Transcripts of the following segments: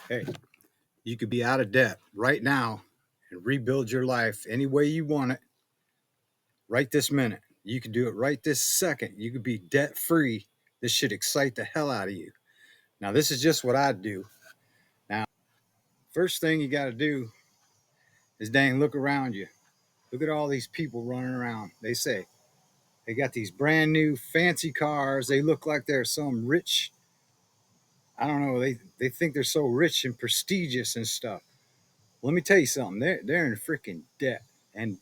Hey, you could be out of debt right now and rebuild your life any way you want it right this minute. You could do it right this second. You could be debt free. This should excite the hell out of you. Now, this is just what I do. Now, first thing you got to do is dang look around you. Look at all these people running around. They say they got these brand new fancy cars. They look like they're some rich, I don't know, they think they're so rich and prestigious and stuff. Let me tell you something. They're in freaking debt. And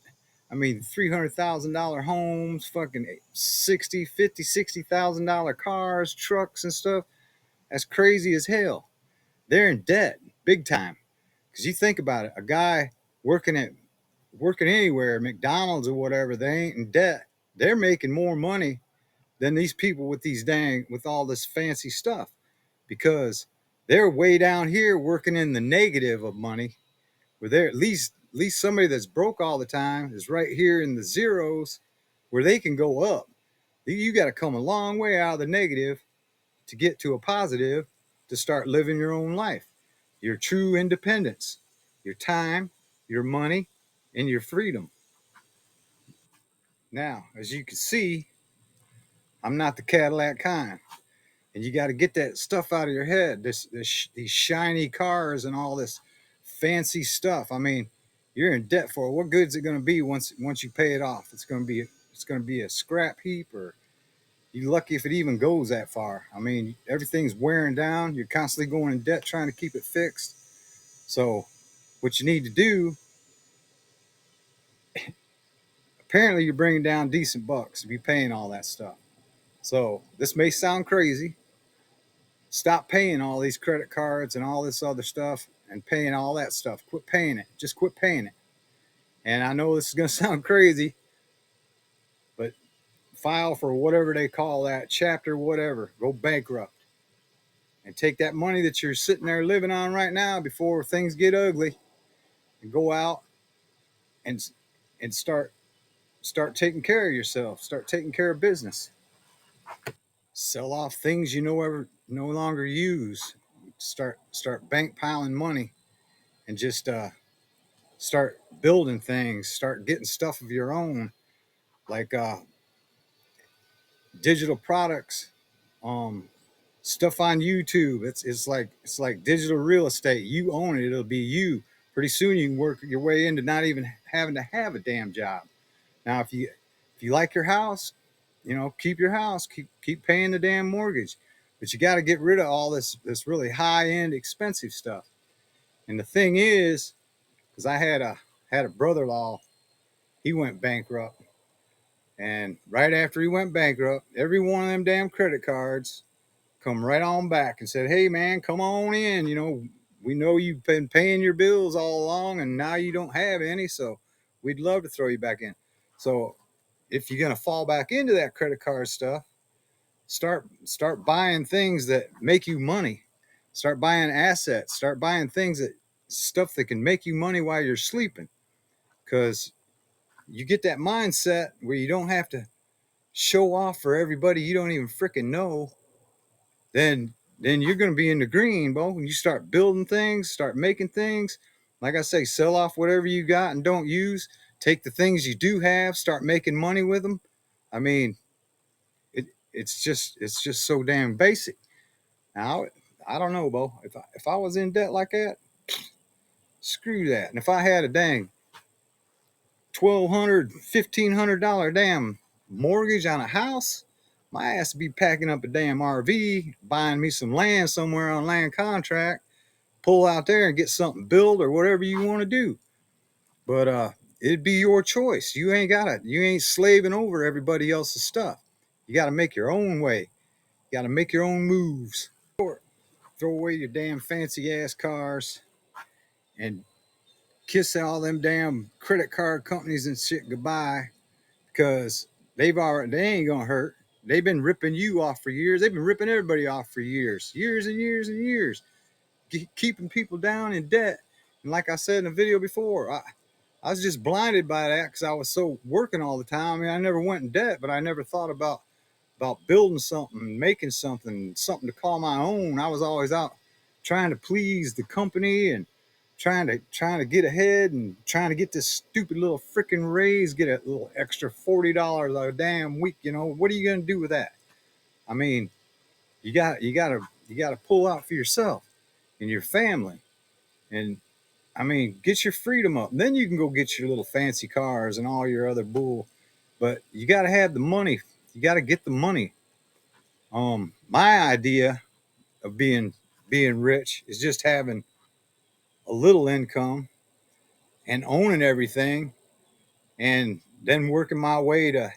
I mean, $300,000 homes, fucking 60, 50, $60,000 cars, trucks, and stuff. That's crazy as hell. They're in debt, big time. Because you think about it, a guy working at working anywhere, McDonald's or whatever, they ain't in debt. They're making more money than these people with these with all this fancy stuff, because they're way down here working in the negative of money, where they're at least somebody that's broke all the time is right here in the zeros where they can go up. You got to come a long way out of the negative to get to a positive, to start living your own life, your true independence, your time, your money, and your freedom. Now, as you can see, I'm not the Cadillac kind, and you got to get that stuff out of your head. These shiny cars and all this fancy stuff. I mean, you're in debt for it. What good is it going to be once you pay it off? It's going to be a scrap heap, or you're lucky if it even goes that far. I mean, everything's wearing down. You're constantly going in debt trying to keep it fixed. So, what you need to do, apparently, you're bringing down decent bucks to be paying all that stuff. So, this may sound crazy. Stop paying all these credit cards and all this other stuff and paying all that stuff. Quit paying it. Just quit paying it. And I know this is going to sound crazy, but file for whatever they call that, chapter whatever, go bankrupt, and take that money that you're sitting there living on right now before things get ugly, and go out and start taking care of yourself, start taking care of business. Sell off things you no longer use. Start bank piling money, and just start building things, start getting stuff of your own, like digital products, um, stuff on YouTube. It's like digital real estate. You own it; it'll be you. Pretty soon, you can work your way into not even having to have a damn job. Now, if you like your house, keep your house, keep paying the damn mortgage, but you got to get rid of all this really high end expensive stuff. And the thing is, because I had a brother-in-law, he went bankrupt. And right after he went bankrupt, every one of them damn credit cards come right on back and said, "Hey man, come on in. We know you've been paying your bills all along, and now you don't have any, so we'd love to throw you back in." So if you're gonna fall back into that credit card stuff, start buying things that make you money. Start buying assets. Start buying things stuff that can make you money while you're sleeping. Because you get that mindset where you don't have to show off for everybody you don't even freaking know, then you're going to be in the green, bro. When you start building things, start making things, like I say, sell off whatever you got and don't use. Take the things you do have, start making money with them. I mean, it's just so damn basic. Now, I don't know, Bo. If I was in debt like that, screw that. And if I had a dang $1,200, $1,500 damn mortgage on a house, my ass would be packing up a damn RV, buying me some land somewhere on land contract, pull out there and get something built or whatever you want to do. But it'd be your choice. You ain't slaving over everybody else's stuff. You got to make your own way. You got to make your own moves. Throw away your damn fancy ass cars and kiss all them damn credit card companies and shit goodbye, because they ain't gonna hurt. They've been ripping you off for years. They've been ripping everybody off for years and years and years, keeping people down in debt. And like I said in the video before, I was just blinded by that because I was so working all the time. I mean, I never went in debt, but I never thought about building something, making something to call my own. I was always out trying to please the company and trying to get ahead and trying to get this stupid little freaking raise, get a little extra $40 a damn week. You know, what are you going to do with that? I mean, you gotta pull out for yourself and your family. And I mean, get your freedom up. Then you can go get your little fancy cars and all your other bull. But you got to have the money. You got to get the money. My idea of being rich is just having a little income and owning everything, and then working my way to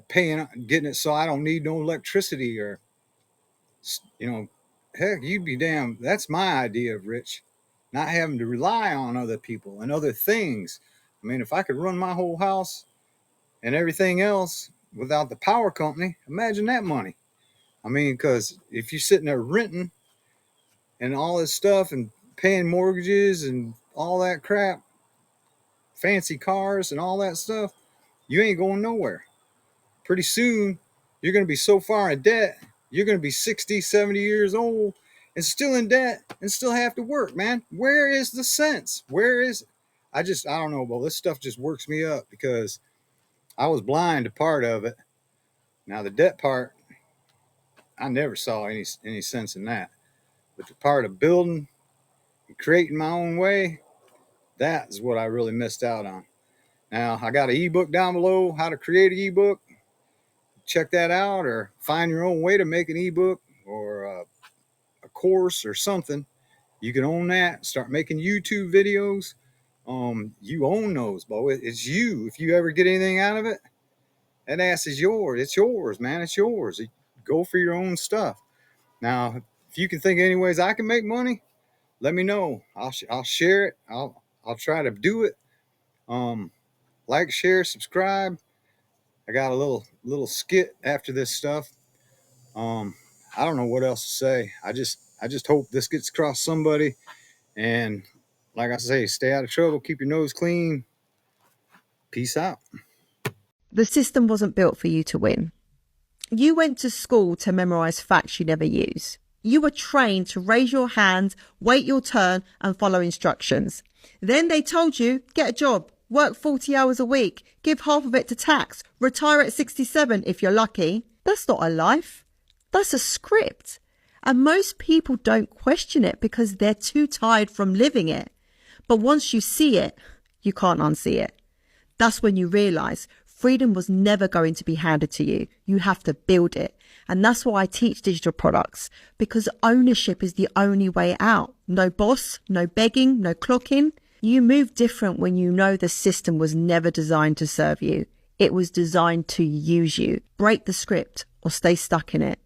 paying, getting it so I don't need no electricity or, you know, heck, you'd be damn. That's my idea of rich, not having to rely on other people and other things. I mean, if I could run my whole house and everything else without the power company, imagine that money. I mean, because if you're sitting there renting and all this stuff and paying mortgages and all that crap, fancy cars and all that stuff, you ain't going nowhere. Pretty soon, you're going to be so far in debt, you're going to be 60, 70 years old and still in debt and still have to work, man. Where is the sense? Where is it? I don't know. Well, this stuff just works me up because I was blind to part of it. Now, the debt part, I never saw any sense in that. But the part of building and creating my own way, that is what I really missed out on. Now, I got an ebook down below, how to create an ebook. Check that out, or find your own way to make an ebook or a course or something. You can own that. Start making YouTube videos. You own those, Bo. It's you. If you ever get anything out of it, that ass is yours. It's yours, man. It's yours. Go for your own stuff. Now, if you can think of any ways I can make money, let me know. I'll share it. I'll try to do it. Like, share, subscribe. I got a little skit after this stuff. I don't know what else to say. I just hope this gets across somebody. And like I say, stay out of trouble. Keep your nose clean. Peace out. The system wasn't built for you to win. You went to school to memorize facts you never use. You were trained to raise your hand, wait your turn, and follow instructions. Then they told you, get a job, work 40 hours a week, give half of it to tax, retire at 67 if you're lucky. That's not a life. That's a script. And most people don't question it because they're too tired from living it. But once you see it, you can't unsee it. That's when you realize freedom was never going to be handed to you. You have to build it. And that's why I teach digital products, because ownership is the only way out. No boss, no begging, no clocking. You move different when you know the system was never designed to serve you. It was designed to use you. Break the script or stay stuck in it.